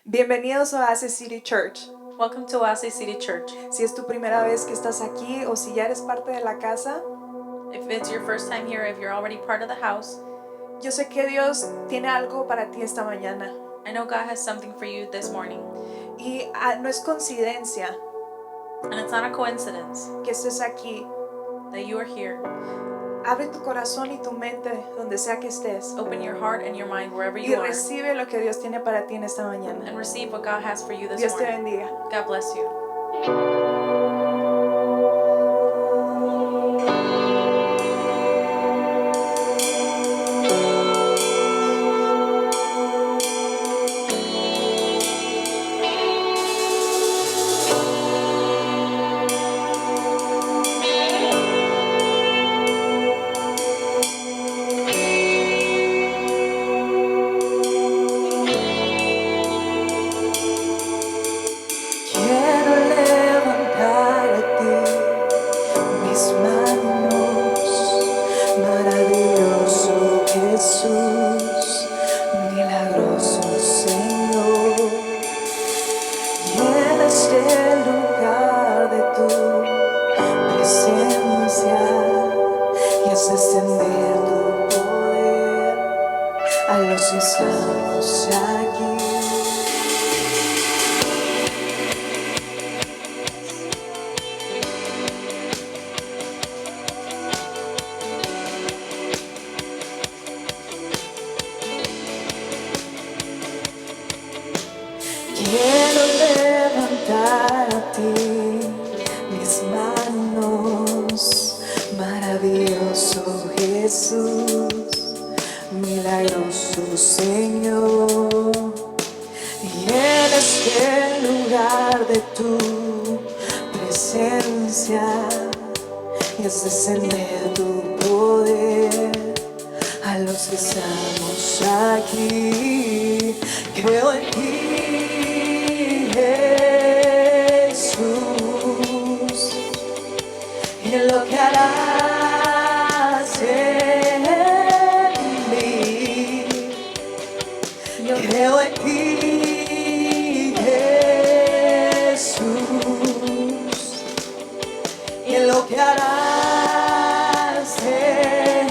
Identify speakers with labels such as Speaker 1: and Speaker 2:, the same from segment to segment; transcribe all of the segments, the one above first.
Speaker 1: Bienvenidos a Oasis City Church.
Speaker 2: Welcome to Oasis City Church.
Speaker 1: Si es tu primera vez que estás aquí o si ya eres parte de la casa,
Speaker 2: If it's your first time here, if you're already part of the house,
Speaker 1: yo sé que Dios tiene algo para ti esta mañana.
Speaker 2: I know God has something for you this morning.
Speaker 1: Y no es coincidencia
Speaker 2: And it's not a coincidence
Speaker 1: que estés aquí.
Speaker 2: that you are here.
Speaker 1: Abre tu corazón y tu mente donde sea que estés
Speaker 2: Open your heart and your mind wherever
Speaker 1: y
Speaker 2: you are
Speaker 1: recibe lo que Dios tiene para ti en esta mañana.
Speaker 2: and receive what God has for you this
Speaker 1: Dios te
Speaker 2: morning.
Speaker 1: bendiga.
Speaker 2: God bless you.
Speaker 1: Quiero levantar a ti mis manos, maravilloso Jesús, milagroso Señor. Y en este lugar de tu presencia y es extender tu poder a los que estamos aquí. Quiero levantar a ti mis manos, maravilloso Jesús, milagroso Señor. Y en este lugar de tu presencia y es descender tu poder a los que estamos aquí. Creo en ti, Jesús, y en lo que harás en mí. Yo creo en ti, Jesús, y en lo que harás en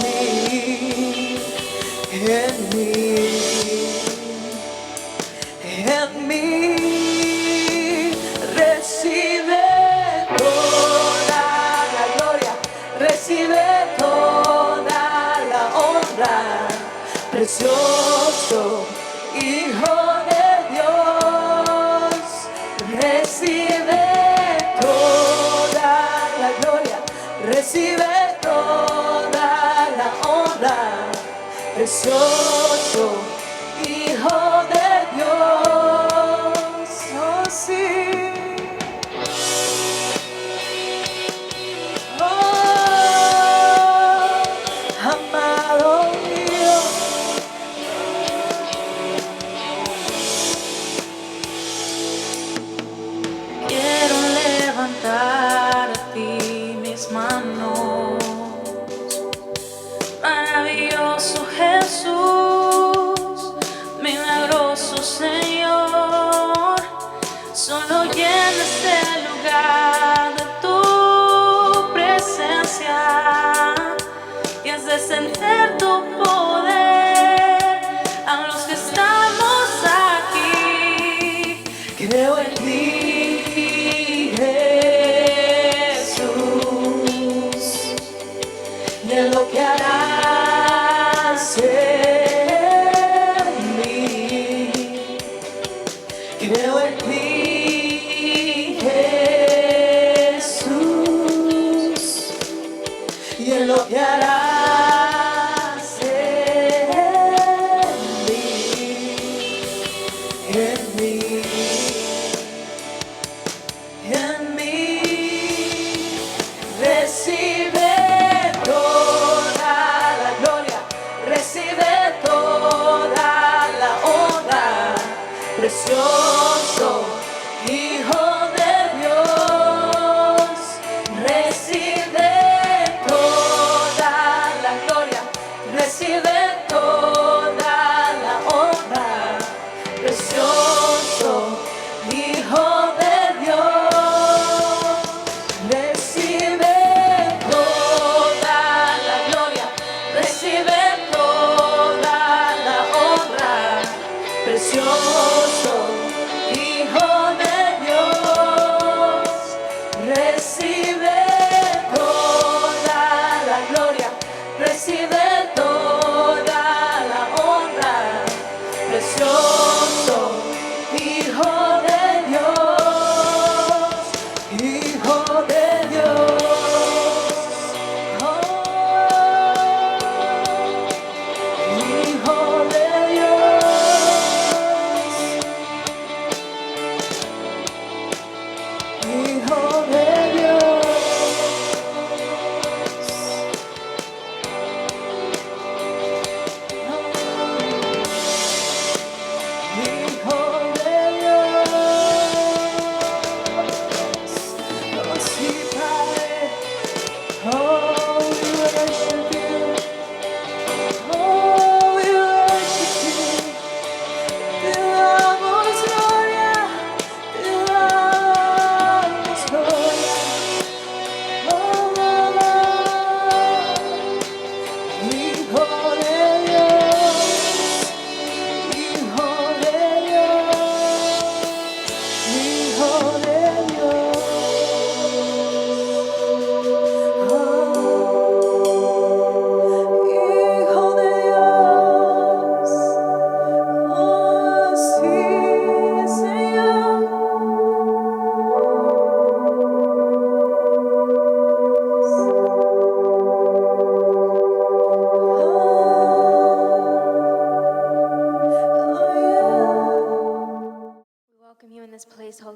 Speaker 1: mí, en mí. En mí recibe toda la gloria, recibe toda la honra, precioso Hijo de Dios, recibe toda la gloria, recibe toda la honra, precioso Hijo de Dios, oh sí, oh, amado mío,
Speaker 2: Quiero levantar a ti mis manos, maravilloso Jesús, milagroso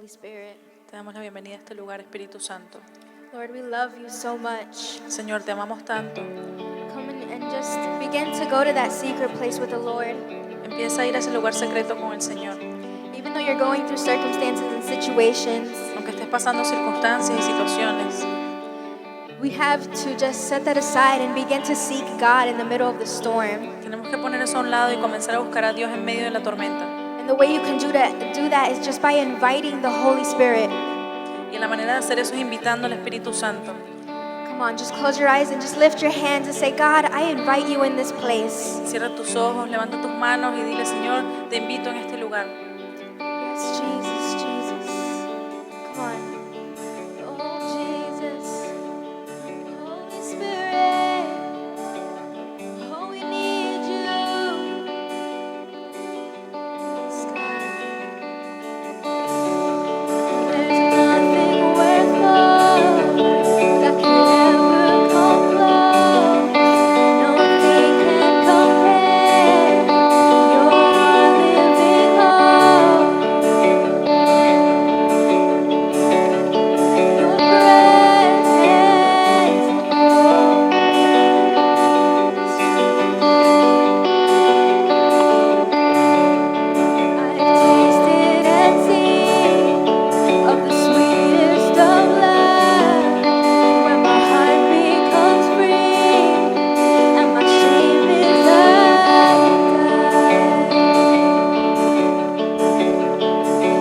Speaker 3: Holy Spirit.
Speaker 2: Te damos la bienvenida a este lugar, Espíritu Santo.
Speaker 3: Lord, we love you so much.
Speaker 2: Señor, te amamos tanto.
Speaker 3: Come and just begin to go to that secret place with the Lord.
Speaker 2: Empieza a ir a ese lugar secreto con el Señor.
Speaker 3: Even though you're going through circumstances and situations,
Speaker 2: Aunque estés pasando circunstancias y situaciones,
Speaker 3: we have to just set that aside and begin to seek God in the middle of the storm.
Speaker 2: tenemos que poner eso a un lado y comenzar a buscar a Dios en medio de la tormenta.
Speaker 3: And the way you can do that is just by inviting the Holy Spirit.
Speaker 2: Y la manera de hacer eso es invitando al Espíritu Santo.
Speaker 3: Come on, just close your eyes and just lift your hands and say, God, I invite you in this place.
Speaker 2: Cierra tus ojos, levanta tus manos y dile, Señor, te invito en este lugar.
Speaker 3: Yes, Jesus, Jesus. Come on. Oh, Jesus. Holy Spirit. Oh, we need you. Yes, God. There's nothing worth more that could ever come close. Nothing can compare. You're our living hope. Your I've tasted and seen of the sweetest of love, when my heart becomes free and my shame is undone.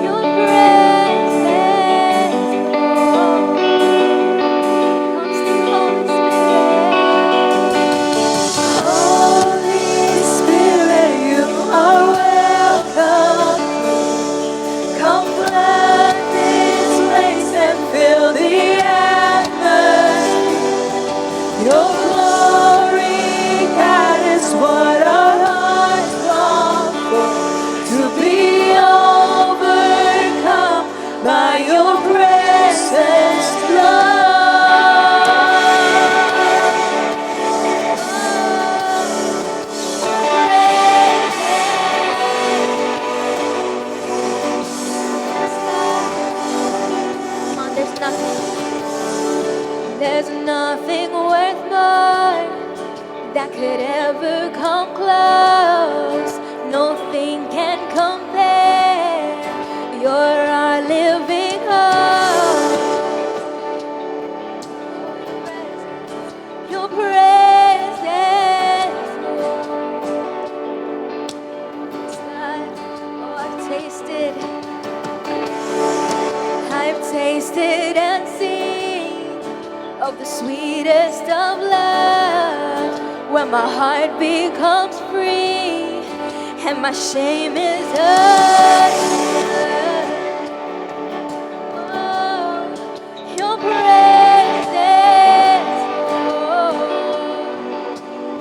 Speaker 3: Your presence, Lord, come sing Holy Spirit. Holy Spirit, you are welcome. Come flood this place and fill the atmosphere. Your glory, God, is what our hearts long for. To be overcome by your presence, Lord. Come on, there's nothing worth more that could ever come close. Nothing can compare. You're our living hope. Your presence, God. Oh, I've tasted and seen of the sweetest of love, when my heart becomes free and my shame is undone. Oh, your presence,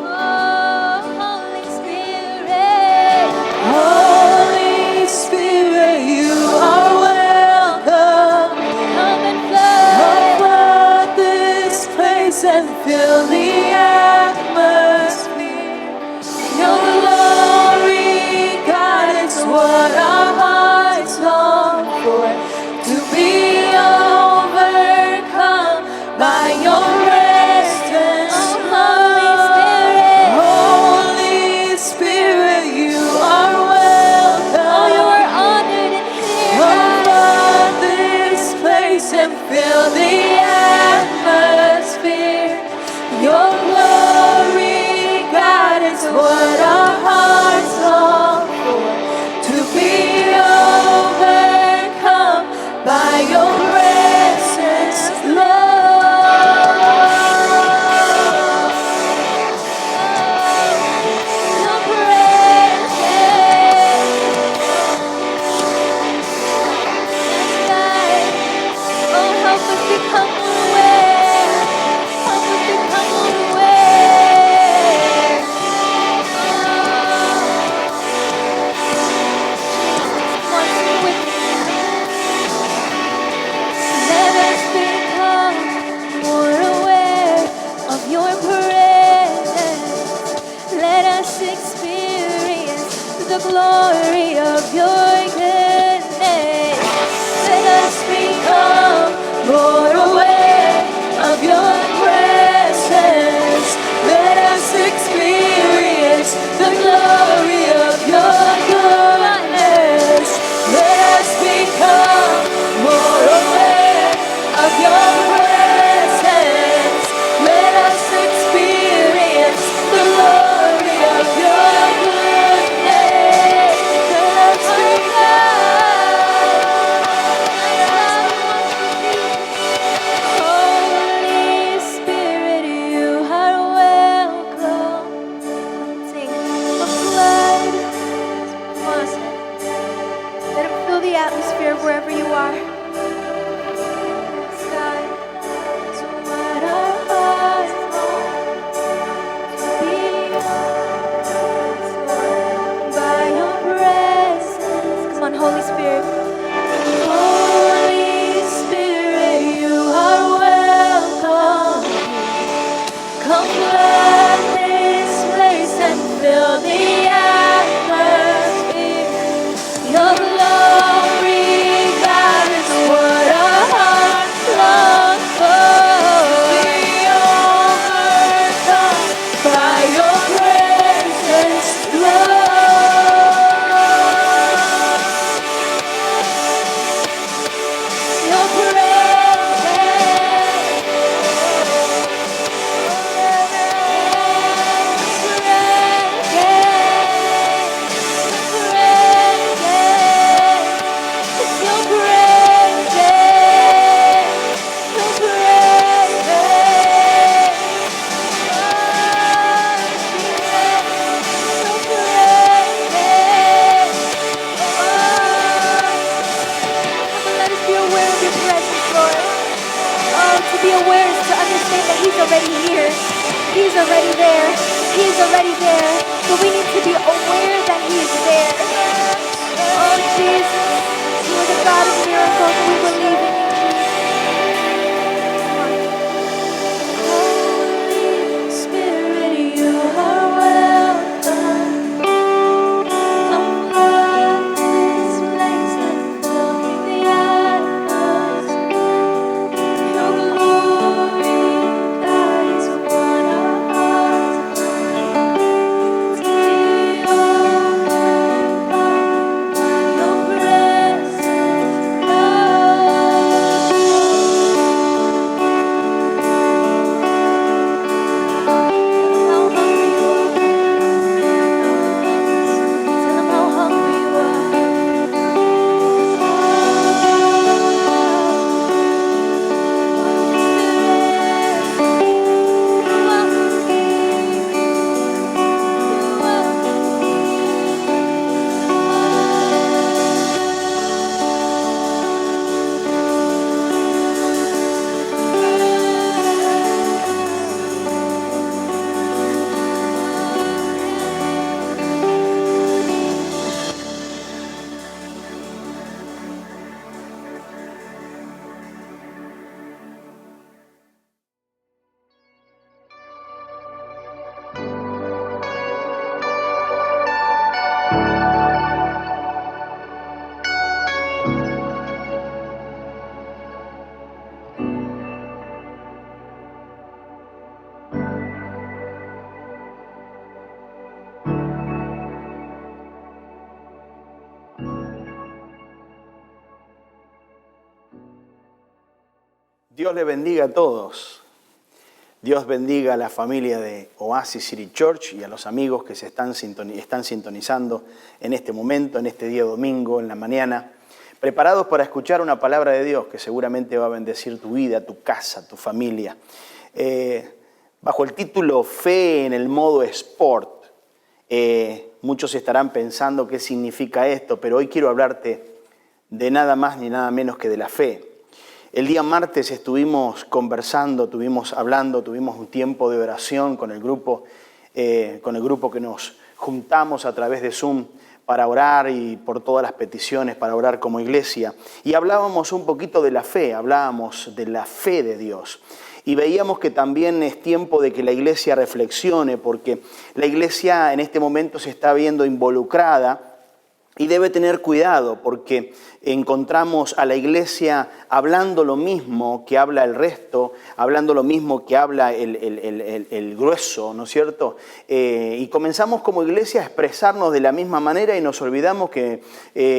Speaker 3: oh, Holy Spirit. Holy Spirit, you are welcome. Come and flood this place and fill the atmosphere. Your glory, God, is what our hearts long for. To be overcome by your presence, Holy Spirit, you are welcome. Oh, you are honored in here. Come flood this place and fill the atmosphere. Your glory, God, is what our hearts long for. To be overcome by your presence, Lord. Your presence, God. Oh, help us become more aware. Help us become more aware. Come on, sing with me. Let us become more aware of your presence. Let us experience the glory of your goodness. Let He's already there. He's already there. But we need to be aware that He is there. Oh, Jesus. You are the God of miracles. We believe in you, Jesus. Holy Spirit, you are welcome. Come flood this place and fill the atmosphere. Your glory, God, is what our hearts need. To be overcome by your presence, How hungry you are. Tell them how hungry you
Speaker 4: Dios le bendiga a todos. Dios bendiga a la familia de Oasis City Church y a los amigos que se están sintonizando en este momento, en este día domingo, en la mañana, preparados para escuchar una palabra de Dios que seguramente va a bendecir tu vida, tu casa, tu familia. Bajo el título Fe en el modo Sport, muchos estarán pensando qué significa esto, pero hoy quiero hablarte de nada más ni nada menos que de la fe. El día martes estuvimos conversando, tuvimos un tiempo de oración con el grupo que nos juntamos a través de Zoom para orar y por todas las peticiones, para orar como iglesia. Y hablábamos un poquito de la fe, hablábamos de la fe de Dios. Y veíamos que también es tiempo de que la iglesia reflexione, porque la iglesia en este momento se está viendo involucrada y debe tener cuidado, porque encontramos a la iglesia hablando lo mismo que habla el resto, hablando lo mismo que habla el grueso, ¿no es cierto? Y comenzamos como iglesia a expresarnos de la misma manera y nos olvidamos que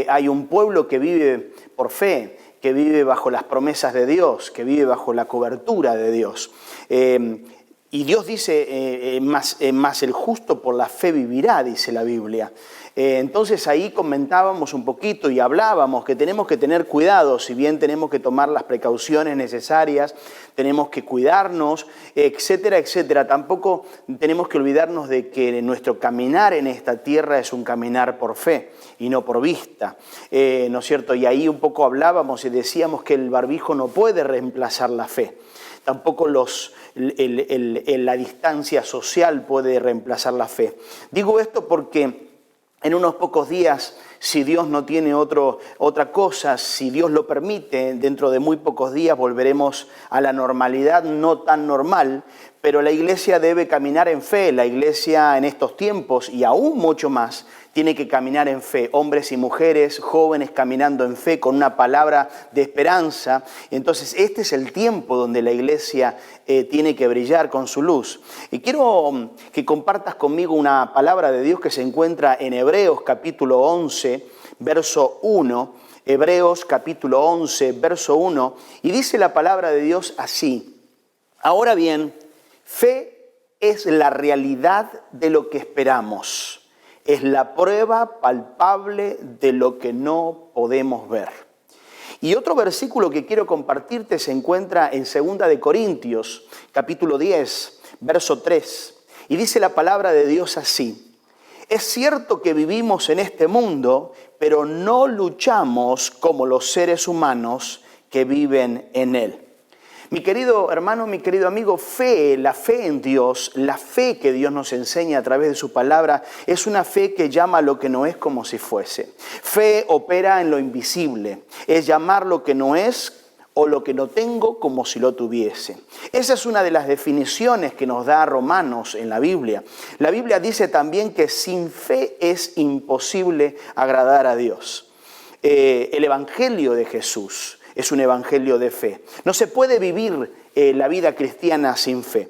Speaker 4: hay un pueblo que vive por fe, que vive bajo las promesas de Dios, que vive bajo la cobertura de Dios. Y Dios dice, más el justo por la fe vivirá, dice la Biblia. Entonces ahí comentábamos un poquito y hablábamos que tenemos que tener cuidado, si bien tenemos que tomar las precauciones necesarias, tenemos que cuidarnos, etcétera, etcétera. Tampoco tenemos que olvidarnos de que nuestro caminar en esta tierra es un caminar por fe y no por vista, ¿no es cierto? Y ahí un poco hablábamos y decíamos que el barbijo no puede reemplazar la fe. Tampoco la distancia social puede reemplazar la fe. Digo esto porque en unos pocos días, si Dios no tiene otra cosa, si Dios lo permite, dentro de muy pocos días volveremos a la normalidad no tan normal, pero la iglesia debe caminar en fe. La iglesia en estos tiempos, y aún mucho más, tiene que caminar en fe. Hombres y mujeres, jóvenes caminando en fe con una palabra de esperanza. Entonces este es el tiempo donde la iglesia tiene que brillar con su luz. Y quiero que compartas conmigo una palabra de Dios que se encuentra en Hebreos capítulo 11, verso 1. Hebreos capítulo 11, verso 1. Y dice la palabra de Dios así: ahora bien, fe es la realidad de lo que esperamos. Es la prueba palpable de lo que no podemos ver. Y otro versículo que quiero compartirte se encuentra en 2 de Corintios, capítulo 10, verso 3. Y dice la palabra de Dios así: es cierto que vivimos en este mundo, pero no luchamos como los seres humanos que viven en él. Mi querido hermano, mi querido amigo, la fe en Dios, la fe que Dios nos enseña a través de su palabra, es una fe que llama lo que no es como si fuese. Fe opera en lo invisible, es llamar lo que no es o lo que no tengo como si lo tuviese. Esa es una de las definiciones que nos da Romanos en la Biblia. La Biblia dice también que sin fe es imposible agradar a Dios. El Evangelio de Jesús es un evangelio de fe. No se puede vivir la vida cristiana sin fe.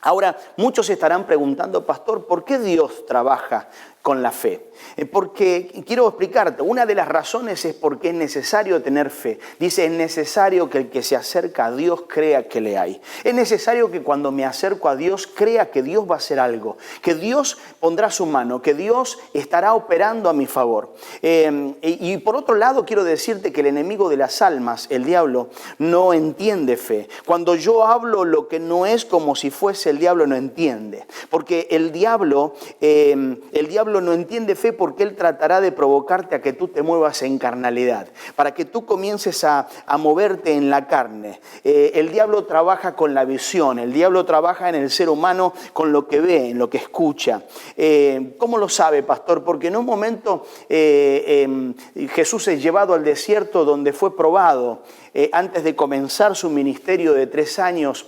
Speaker 4: Ahora, muchos estarán preguntando, pastor, ¿por qué Dios trabaja con la fe? Porque quiero explicarte, una de las razones es porque es necesario tener fe. Dice, es necesario que el que se acerca a Dios crea que le hay. Es necesario que cuando me acerco a Dios crea que Dios va a hacer algo, que Dios pondrá su mano, que Dios estará operando a mi favor. Y por otro lado quiero decirte que el enemigo de las almas, el diablo, no entiende fe. Cuando yo hablo lo que no es como si fuese, el diablo no entiende. Porque el diablo no entiende fe porque él tratará de provocarte a que tú te muevas en carnalidad, para que tú comiences a moverte en la carne. El diablo trabaja con la visión, el diablo trabaja en el ser humano con lo que ve, en lo que escucha. ¿Cómo lo sabe, pastor? Porque en un momento Jesús es llevado al desierto donde fue probado antes de comenzar su ministerio de 3 años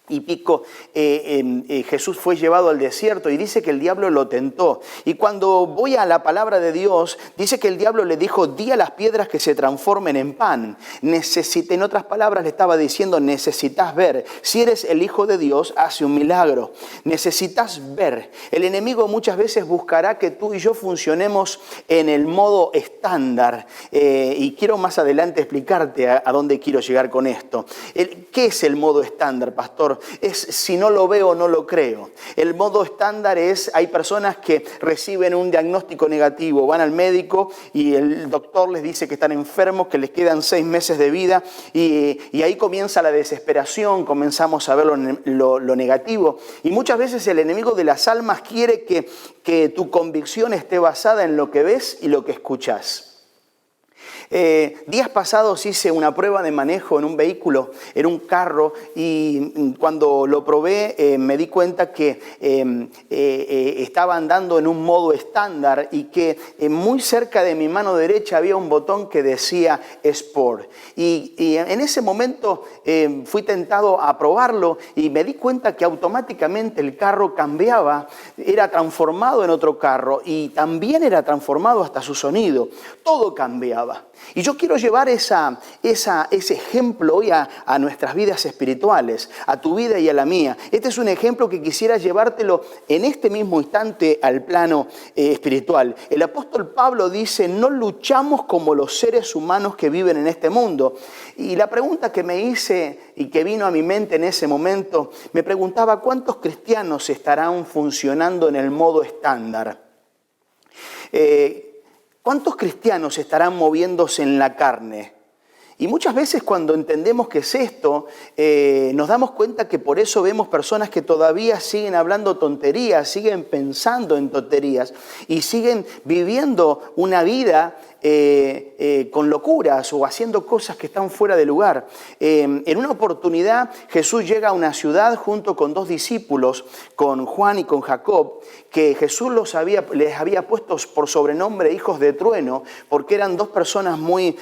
Speaker 4: y pico. Jesús fue llevado al desierto y dice que el diablo lo tentó. Y cuando voy a la palabra de Dios, dice que el diablo le dijo, di a las piedras que se transformen en pan. En otras palabras le estaba diciendo, necesitas ver. Si eres el Hijo de Dios, hace un milagro. Necesitas ver. El enemigo muchas veces buscará que tú y yo funcionemos en el modo estándar. Y quiero más adelante explicarte a dónde quiero llegar con esto. ¿Qué es el modo estándar, pastor? Es si no lo veo, no lo creo. El modo estándar es, hay personas que reciben un diagnóstico negativo, van al médico y el doctor les dice que están enfermos, que les quedan 6 meses de vida y ahí comienza la desesperación, comenzamos a ver lo negativo. Y muchas veces el enemigo de las almas quiere que tu convicción esté basada en lo que ves y lo que escuchas. Días pasados hice una prueba de manejo en un vehículo, en un carro, y cuando lo probé me di cuenta que estaba andando en un modo estándar y que muy cerca de mi mano derecha había un botón que decía Sport. Y en ese momento fui tentado a probarlo y me di cuenta que automáticamente el carro cambiaba, era transformado en otro carro y también era transformado hasta su sonido. Todo cambiaba. Y yo quiero llevar ese ejemplo hoy a nuestras vidas espirituales, a tu vida y a la mía. Este es un ejemplo que quisiera llevártelo en este mismo instante al plano espiritual. El apóstol Pablo dice, no luchamos como los seres humanos que viven en este mundo. Y la pregunta que me hice y que vino a mi mente en ese momento, me preguntaba, ¿cuántos cristianos estarán funcionando en el modo estándar? ¿Cuántos cristianos estarán moviéndose en la carne? Y muchas veces cuando entendemos qué es esto, nos damos cuenta que por eso vemos personas que todavía siguen hablando tonterías, siguen pensando en tonterías y siguen viviendo una vida con locuras o haciendo cosas que están fuera de lugar. En una oportunidad Jesús llega a una ciudad junto con 2 discípulos, con Juan y con Jacob, que Jesús les había puesto por sobrenombre hijos de trueno, porque eran 2 personas muy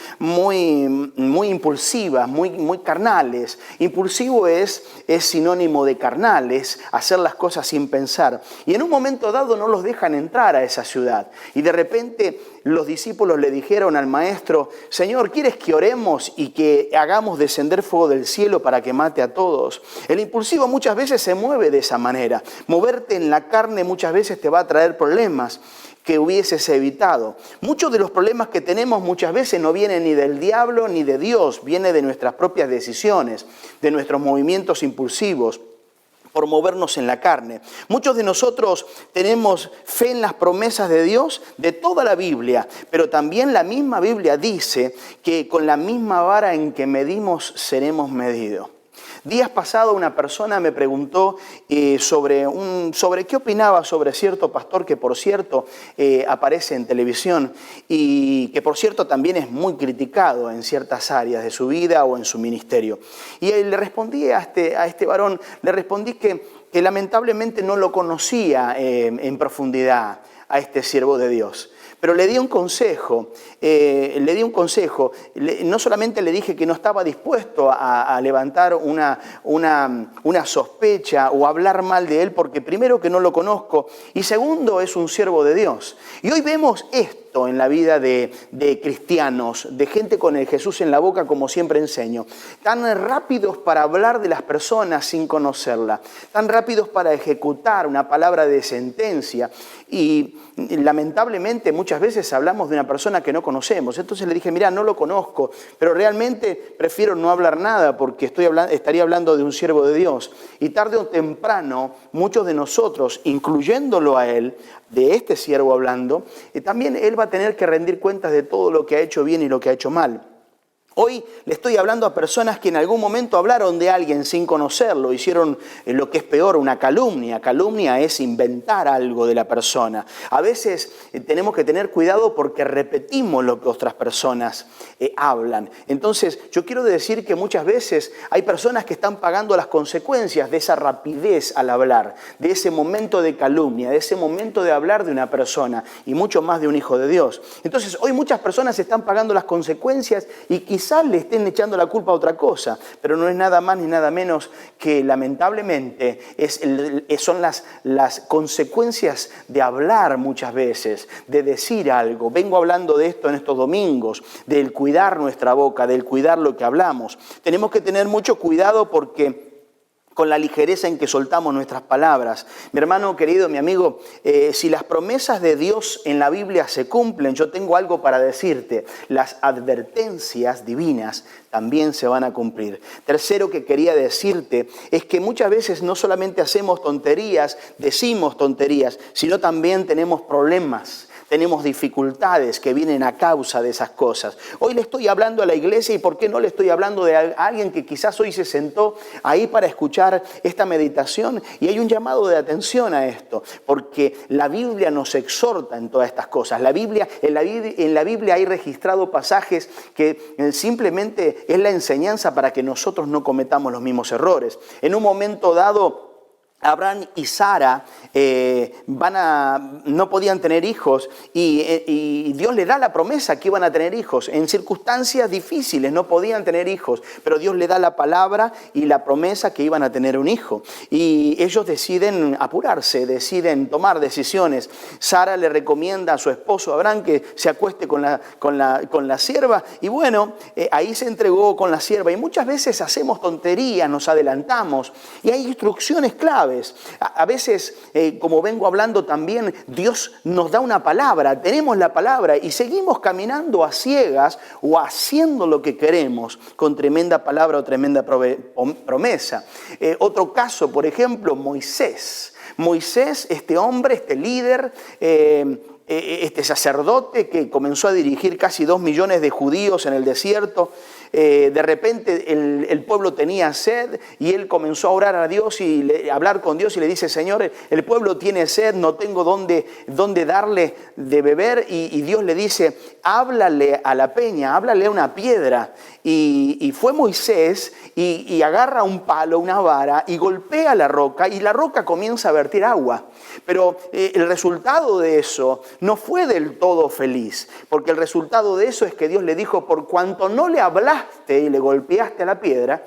Speaker 4: impulsivas, muy carnales. Impulsivo es sinónimo de carnal, es hacer las cosas sin pensar. Y en un momento dado no los dejan entrar a esa ciudad. Y de repente los discípulos le dijeron al maestro, Señor, ¿quieres que oremos y que hagamos descender fuego del cielo para que mate a todos? El impulsivo muchas veces se mueve de esa manera. Moverte en la carne muchas veces te va a traer problemas que hubieses evitado. Muchos de los problemas que tenemos muchas veces no vienen ni del diablo ni de Dios, viene de nuestras propias decisiones, de nuestros movimientos impulsivos, por movernos en la carne. Muchos de nosotros tenemos fe en las promesas de Dios de toda la Biblia, pero también la misma Biblia dice que con la misma vara en que medimos seremos medidos. Días pasados una persona me preguntó sobre qué opinaba sobre cierto pastor que, por cierto, aparece en televisión y que, por cierto, también es muy criticado en ciertas áreas de su vida o en su ministerio. Y le respondí a este varón, le respondí que lamentablemente no lo conocía en profundidad a este siervo de Dios. Pero le di un consejo, no solamente le dije que no estaba dispuesto a levantar una sospecha o hablar mal de él, porque primero que no lo conozco y segundo es un siervo de Dios. Y hoy vemos esto en la vida de cristianos, de gente con el Jesús en la boca, como siempre enseño. Tan rápidos para hablar de las personas sin conocerla, tan rápidos para ejecutar una palabra de sentencia y lamentablemente muchas veces hablamos de una persona que no conocemos. Entonces le dije, mira, no lo conozco, pero realmente prefiero no hablar nada porque estaría hablando de un siervo de Dios. Y tarde o temprano, muchos de nosotros, incluyéndolo a él, de este siervo hablando, también él va a tener que rendir cuentas de todo lo que ha hecho bien y lo que ha hecho mal. Hoy le estoy hablando a personas que en algún momento hablaron de alguien sin conocerlo, hicieron lo que es peor, una calumnia. Calumnia es inventar algo de la persona. A veces tenemos que tener cuidado porque repetimos lo que otras personas hablan. Entonces, yo quiero decir que muchas veces hay personas que están pagando las consecuencias de esa rapidez al hablar, de ese momento de calumnia, de ese momento de hablar de una persona y mucho más de un hijo de Dios. Entonces, hoy muchas personas están pagando las consecuencias y quizás le estén echando la culpa a otra cosa, pero no es nada más ni nada menos que lamentablemente son las consecuencias de hablar muchas veces, de decir algo. Vengo hablando de esto en estos domingos, del cuidar nuestra boca, del cuidar lo que hablamos. Tenemos que tener mucho cuidado porque con la ligereza en que soltamos nuestras palabras. Mi hermano querido, mi amigo, si las promesas de Dios en la Biblia se cumplen, yo tengo algo para decirte. Las advertencias divinas también se van a cumplir. Tercero que quería decirte es que muchas veces no solamente hacemos tonterías, decimos tonterías, sino también tenemos problemas. Tenemos dificultades que vienen a causa de esas cosas. Hoy le estoy hablando a la iglesia y ¿por qué no le estoy hablando de alguien que quizás hoy se sentó ahí para escuchar esta meditación? Y hay un llamado de atención a esto, porque la Biblia nos exhorta en todas estas cosas. En la Biblia hay registrado pasajes que simplemente es la enseñanza para que nosotros no cometamos los mismos errores. En un momento dado, Abraham y Sara no podían tener hijos y Dios le da la promesa que iban a tener hijos. En circunstancias difíciles no podían tener hijos, pero Dios le da la palabra y la promesa que iban a tener un hijo. Y ellos deciden apurarse, deciden tomar decisiones. Sara le recomienda a su esposo Abraham que se acueste con la sierva y bueno, ahí se entregó con la sierva. Y muchas veces hacemos tonterías, nos adelantamos y hay instrucciones claves. A veces, como vengo hablando también, Dios nos da una palabra, tenemos la palabra y seguimos caminando a ciegas o haciendo lo que queremos con tremenda palabra o tremenda promesa. Otro caso, por ejemplo, Moisés. Moisés, este hombre, este líder, este sacerdote que comenzó a dirigir casi 2 millones de judíos en el desierto. De repente el pueblo tenía sed y él comenzó a orar a Dios y hablar con Dios y le dice, Señor, el pueblo tiene sed, no tengo dónde darle de beber y Dios le dice, háblale a la peña, háblale a una piedra. Y fue Moisés y agarra un palo, una vara y golpea la roca y la roca comienza a vertir agua. Pero el resultado de eso no fue del todo feliz, porque el resultado de eso es que Dios le dijo, por cuanto no le hablaste y le golpeaste a la piedra,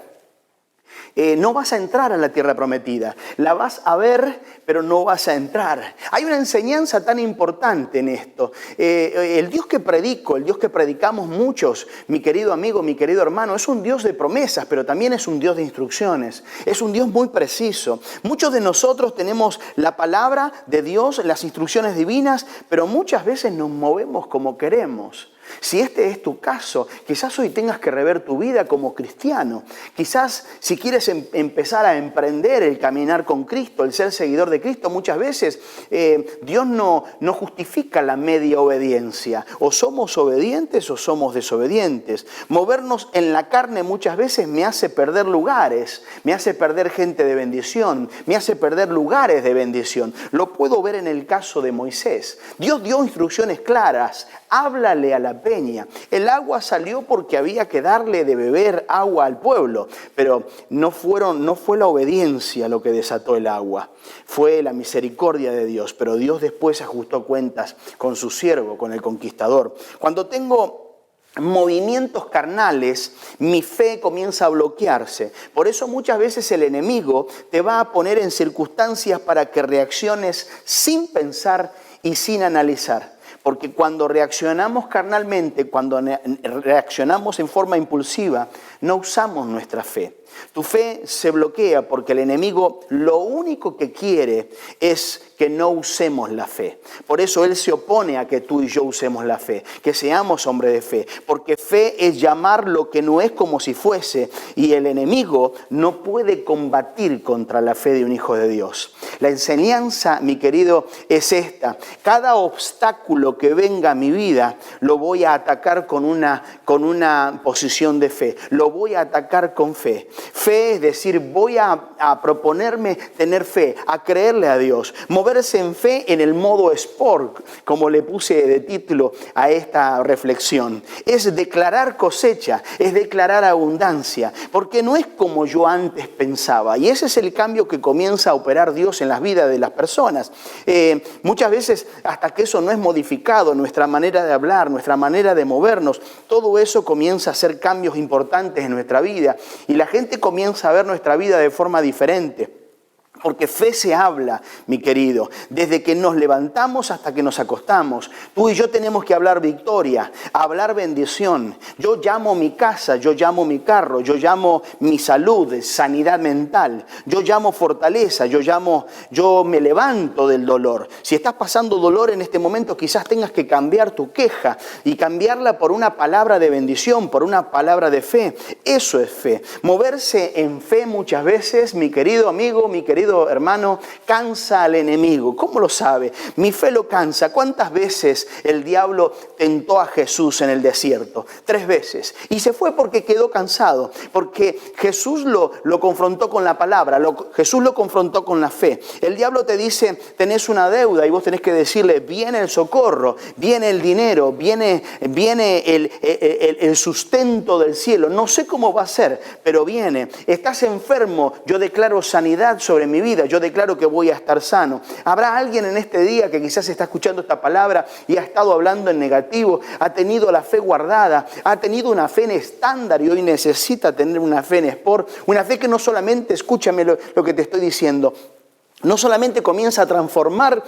Speaker 4: no vas a entrar a la tierra prometida. La vas a ver, pero no vas a entrar. Hay una enseñanza tan importante en esto. El Dios que predico, el Dios que predicamos muchos, mi querido amigo, mi querido hermano, es un Dios de promesas, pero también es un Dios de instrucciones. Es un Dios muy preciso. Muchos de nosotros tenemos la palabra de Dios, las instrucciones divinas, pero muchas veces nos movemos como queremos. Si este es tu caso, quizás hoy tengas que rever tu vida como cristiano. Quizás si quieres empezar a emprender el caminar con Cristo, el ser seguidor de Cristo, muchas veces Dios no justifica la media obediencia. O somos obedientes o somos desobedientes. Movernos en la carne muchas veces me hace perder lugares, me hace perder gente de bendición, me hace perder lugares de bendición. Lo puedo ver en el caso de Moisés. Dios dio instrucciones claras. Háblale a la peña. El agua salió porque había que darle de beber agua al pueblo, pero no fue la obediencia lo que desató el agua, fue la misericordia de Dios. Pero Dios después ajustó cuentas con su siervo, con el conquistador. Cuando tengo movimientos carnales, mi fe comienza a bloquearse. Por eso muchas veces el enemigo te va a poner en circunstancias para que reacciones sin pensar y sin analizar. Porque cuando reaccionamos carnalmente, cuando reaccionamos en forma impulsiva, no usamos nuestra fe. Tu fe se bloquea porque el enemigo lo único que quiere es que no usemos la fe. Por eso él se opone a que tú y yo usemos la fe, que seamos hombres de fe. Porque fe es llamar lo que no es como si fuese, y el enemigo no puede combatir contra la fe de un hijo de Dios. La enseñanza, mi querido, es esta. Cada obstáculo que venga a mi vida lo voy a atacar con una posición de fe. Lo voy a atacar con fe. Fe es decir, voy a proponerme tener fe, a creerle a Dios. Moverse en fe en el modo sport, como le puse de título a esta reflexión. Es declarar cosecha, es declarar abundancia, porque no es como yo antes pensaba. Y ese es el cambio que comienza a operar Dios en las vidas de las personas. Muchas veces, hasta que eso no es modificado, nuestra manera de hablar, nuestra manera de movernos, todo eso comienza a hacer cambios importantes en nuestra vida. Y la gente comienza a ver nuestra vida de forma diferente. Porque fe se habla, mi querido, desde que nos levantamos hasta que nos acostamos. Tú y yo tenemos que hablar victoria, hablar bendición. Yo llamo mi casa, yo llamo mi carro, yo llamo mi salud, sanidad mental. Yo llamo fortaleza, yo me levanto del dolor. Si estás pasando dolor en este momento, quizás tengas que cambiar tu queja y cambiarla por una palabra de bendición, por una palabra de fe. Eso es fe. Moverse en fe muchas veces, mi querido amigo, mi querido hermano, cansa al enemigo. ¿Cómo lo sabe? Mi fe lo cansa. ¿Cuántas veces el diablo tentó a Jesús en el desierto? 3 veces. Y se fue porque quedó cansado. Porque Jesús lo confrontó con la palabra. Jesús lo confrontó con la fe. El diablo te dice, tenés una deuda, y vos tenés que decirle, viene el socorro, viene el dinero, viene el sustento del cielo. No sé cómo va a ser, pero viene. Estás enfermo, yo declaro sanidad sobre mi vida, yo declaro que voy a estar sano. Habrá alguien en este día que quizás está escuchando esta palabra y ha estado hablando en negativo, ha tenido la fe guardada, ha tenido una fe en estándar y hoy necesita tener una fe en sport, una fe que no solamente, escúchame lo que te estoy diciendo, no solamente comienza a transformar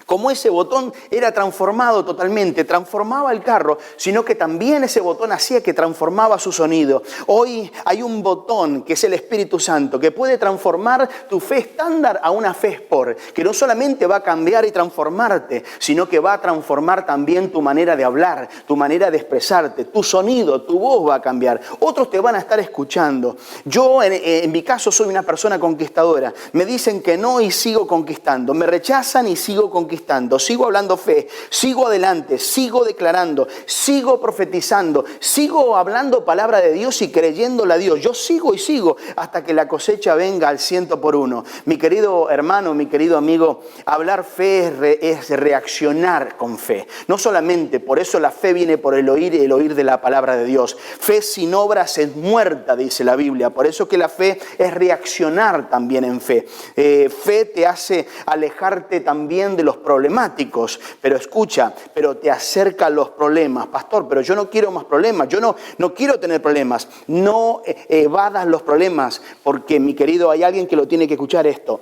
Speaker 4: como ese botón era transformado totalmente, transformaba el carro, sino que también ese botón hacía que transformaba su sonido. Hoy hay un botón que es el Espíritu Santo, que puede transformar tu fe estándar a una fe sport, que no solamente va a cambiar y transformarte, sino que va a transformar también tu manera de hablar, tu manera de expresarte, tu sonido, tu voz va a cambiar. Otros te van a estar escuchando. Yo, en mi caso, soy una persona conquistadora. Me dicen que no y sigo conquistando. Me rechazan y sigo conquistando. Sigo hablando fe, sigo adelante, sigo declarando, sigo profetizando, sigo hablando palabra de Dios y creyéndole a Dios. Yo sigo y sigo hasta que la cosecha venga al 100%. Mi querido hermano, mi querido amigo, hablar fe es reaccionar con fe. No solamente, por eso la fe viene por el oír y el oír de la palabra de Dios. Fe sin obras es muerta, dice la Biblia. Por eso que la fe es reaccionar también en fe. Fe te hace alejarte también de los problemáticos, pero escucha, pero te acerca a los problemas. Pastor, pero yo no quiero más problemas, yo no quiero tener problemas. No evadas los problemas, porque mi querido, hay alguien que lo tiene que escuchar esto.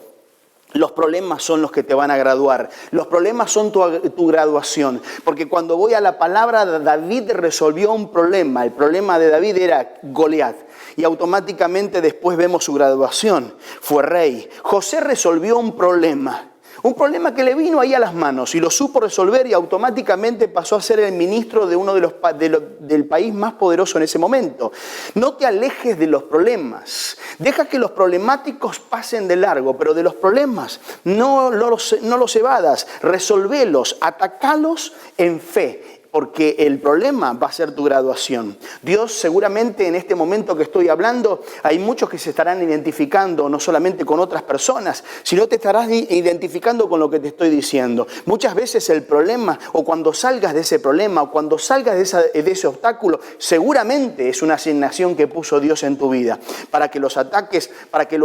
Speaker 4: Los problemas son los que te van a graduar. Los problemas son tu graduación. Porque cuando voy a la palabra, David resolvió un problema. El problema de David era Goliat. Y automáticamente después vemos su graduación. Fue rey. José resolvió un problema. Un problema que le vino ahí a las manos y lo supo resolver y automáticamente pasó a ser el ministro de uno del país más poderoso en ese momento. No te alejes de los problemas. Deja que los problemáticos pasen de largo, pero de los problemas no los evadas. Resolvelos, atacalos en fe. Porque el problema va a ser tu graduación. Dios seguramente en este momento que estoy hablando, hay muchos que se estarán identificando no solamente con otras personas, sino te estarás identificando con lo que te estoy diciendo. Muchas veces el problema, o cuando salgas de ese problema, o cuando salgas de ese obstáculo, seguramente es una asignación que puso Dios en tu vida, para que lo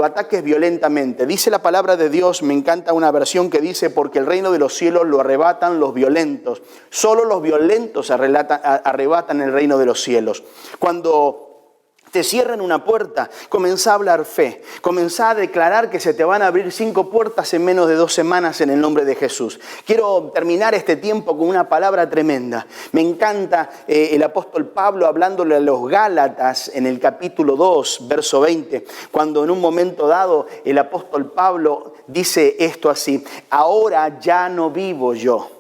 Speaker 4: ataques violentamente. Dice la palabra de Dios, me encanta una versión que dice, porque el reino de los cielos lo arrebatan los violentos. Solo los violentos arrebatan el reino de los cielos. Cuando te cierran una puerta, comenzá a hablar fe, comenzá a declarar que se te van a abrir 5 puertas en menos de 2 semanas en el nombre de Jesús. Quiero terminar este tiempo con una palabra tremenda. Me encanta el apóstol Pablo hablándole a los Gálatas en el capítulo 2, verso 20, cuando en un momento dado el apóstol Pablo dice esto así: ahora ya no vivo yo,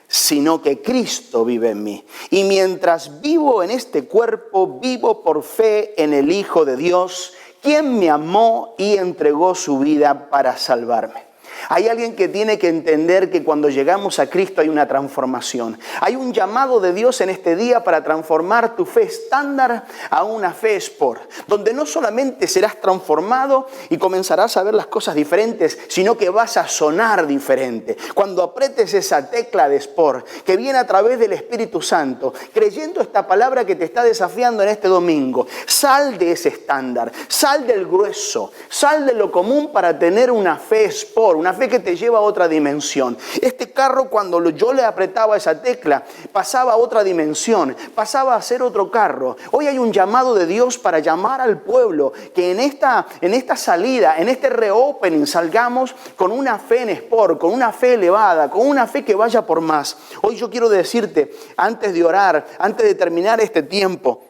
Speaker 4: sino que Cristo vive en mí. Y mientras vivo en este cuerpo, vivo por fe en el Hijo de Dios, quien me amó y entregó su vida para salvarme. Hay alguien que tiene que entender que cuando llegamos a Cristo hay una transformación. Hay un llamado de Dios en este día para transformar tu fe estándar a una fe sport, donde no solamente serás transformado y comenzarás a ver las cosas diferentes, sino que vas a sonar diferente. Cuando apretes esa tecla de sport que viene a través del Espíritu Santo, creyendo esta palabra que te está desafiando en este domingo, sal de ese estándar, sal del grueso, sal de lo común para tener una fe sport, una fe que te lleva a otra dimensión. Este carro, cuando yo le apretaba esa tecla, pasaba a otra dimensión, pasaba a ser otro carro. Hoy hay un llamado de Dios para llamar al pueblo que en esta salida, en este reopening, salgamos con una fe en sport, con una fe elevada, con una fe que vaya por más. Hoy yo quiero decirte, antes de orar, antes de terminar este tiempo,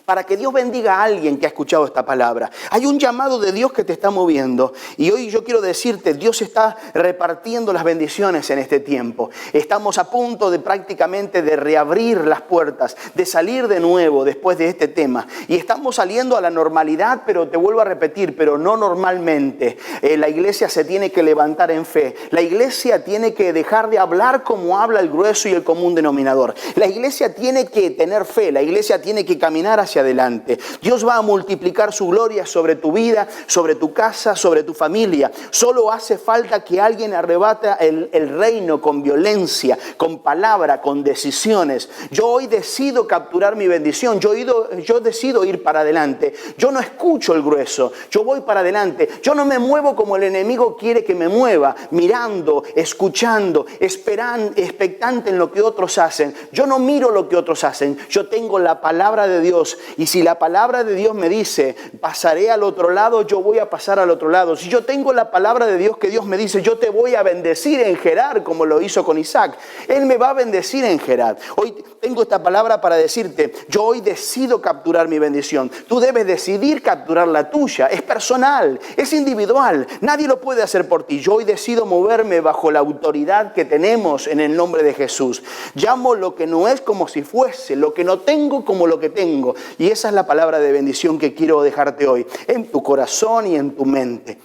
Speaker 4: para que Dios bendiga a alguien que ha escuchado esta palabra. Hay un llamado de Dios que te está moviendo. Y hoy yo quiero decirte, Dios está repartiendo las bendiciones en este tiempo. Estamos a punto de prácticamente de reabrir las puertas, de salir de nuevo después de este tema. Y estamos saliendo a la normalidad, pero te vuelvo a repetir, pero no normalmente. La iglesia se tiene que levantar en fe. La iglesia tiene que dejar de hablar como habla el grueso y el común denominador. La iglesia tiene que tener fe. La iglesia tiene que caminar hacia adelante. Dios va a multiplicar su gloria sobre tu vida, sobre tu casa, sobre tu familia. Solo hace falta que alguien arrebata el reino con violencia, con palabra, con decisiones. Yo hoy decido capturar mi bendición. Yo decido ir para adelante. Yo no escucho el grueso. Yo voy para adelante. Yo no me muevo como el enemigo quiere que me mueva, mirando, escuchando, expectante en lo que otros hacen. Yo no miro lo que otros hacen. Yo tengo la palabra de Dios. Y si la palabra de Dios me dice, pasaré al otro lado, yo voy a pasar al otro lado. Si yo tengo la palabra de Dios que Dios me dice, yo te voy a bendecir en Gerar, como lo hizo con Isaac. Él me va a bendecir en Gerar. Hoy tengo esta palabra para decirte, yo hoy decido capturar mi bendición. Tú debes decidir capturar la tuya. Es personal, es individual. Nadie lo puede hacer por ti. Yo hoy decido moverme bajo la autoridad que tenemos en el nombre de Jesús. Llamo lo que no es como si fuese, lo que no tengo como lo que tengo. Y esa es la palabra de bendición que quiero dejarte hoy, en tu corazón y en tu mente.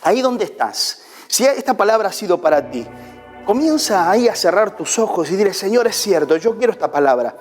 Speaker 4: Ahí donde estás, si esta palabra ha sido para ti, comienza ahí a cerrar tus ojos y dile, Señor, es cierto, yo quiero esta palabra.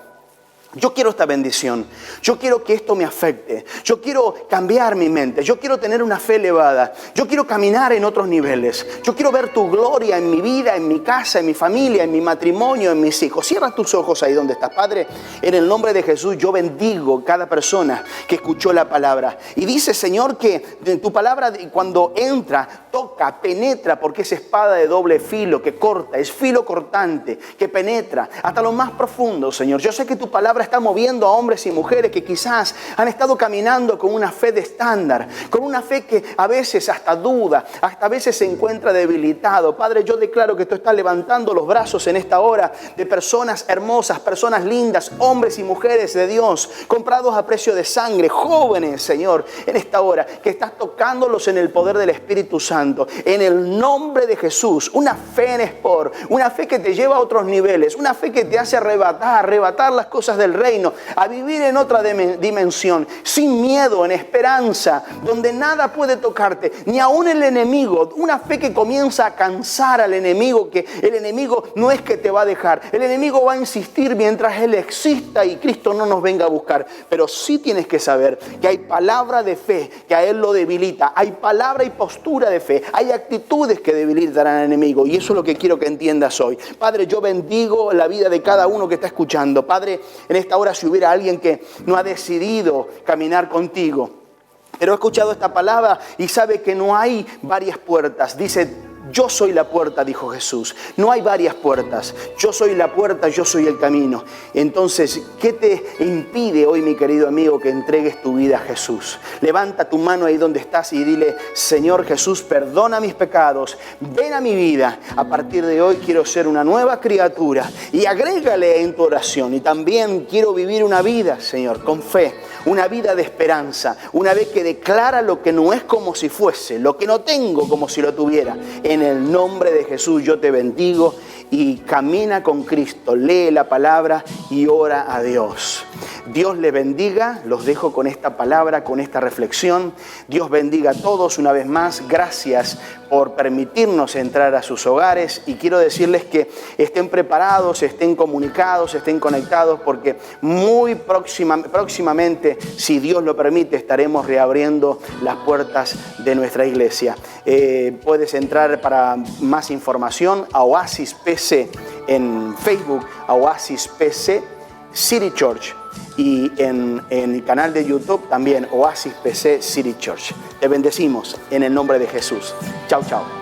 Speaker 4: Yo quiero esta bendición, yo quiero que esto me afecte, yo quiero cambiar mi mente, yo quiero tener una fe elevada, yo quiero caminar en otros niveles, yo quiero ver tu gloria en mi vida, en mi casa, en mi familia, en mi matrimonio, en mis hijos. Cierra tus ojos ahí donde estás. Padre, en el nombre de Jesús yo bendigo cada persona que escuchó la palabra. Y dice, Señor, que tu palabra cuando entra, toca, penetra, porque es espada de doble filo que corta, es filo cortante, que penetra hasta lo más profundo, Señor. Yo sé que tu palabra palabra está moviendo a hombres y mujeres que quizás han estado caminando con una fe de estándar, con una fe que a veces hasta duda, hasta a veces se encuentra debilitado. Padre, yo declaro que tú estás levantando los brazos en esta hora de personas hermosas, personas lindas, hombres y mujeres de Dios, comprados a precio de sangre, jóvenes, Señor, en esta hora, que estás tocándolos en el poder del Espíritu Santo, en el nombre de Jesús. Una fe en espor, una fe que te lleva a otros niveles, una fe que te hace arrebatar las cosas del reino, a vivir en otra dimensión, sin miedo, en esperanza, donde nada puede tocarte, ni aún el enemigo. Una fe que comienza a cansar al enemigo, que el enemigo no es que te va a dejar, el enemigo va a insistir mientras él exista y Cristo no nos venga a buscar. Pero sí tienes que saber que hay palabra de fe que a él lo debilita, hay palabra y postura de fe, hay actitudes que debilitan al enemigo, y eso es lo que quiero que entiendas hoy. Padre, yo bendigo la vida de cada uno que está escuchando. Padre, en esta hora, si hubiera alguien que no ha decidido caminar contigo, pero ha escuchado esta palabra y sabe que no hay varias puertas, dice: yo soy la puerta, dijo Jesús. No hay varias puertas. Yo soy la puerta, yo soy el camino. Entonces, ¿qué te impide hoy, mi querido amigo, que entregues tu vida a Jesús? Levanta tu mano ahí donde estás y dile: Señor Jesús, perdona mis pecados. Ven a mi vida. A partir de hoy quiero ser una nueva criatura. Y agrégale en tu oración: y también quiero vivir una vida, Señor, con fe. Una vida de esperanza. Una vez que declara lo que no es como si fuese. Lo que no tengo como si lo tuviera. En el nombre de Jesús yo te bendigo, y camina con Cristo, lee la palabra y ora a Dios. Dios le bendiga, los dejo con esta palabra, con esta reflexión. Dios bendiga a todos una vez más. Gracias por permitirnos entrar a sus hogares, y quiero decirles que estén preparados, estén comunicados, estén conectados, porque muy próximamente, si Dios lo permite, estaremos reabriendo las puertas de nuestra iglesia. Puedes entrar para más información a Oasis PC en Facebook, a Oasis PC City Church, y en el canal de YouTube también, Oasis PC City Church. Te bendecimos en el nombre de Jesús. Chao, chao.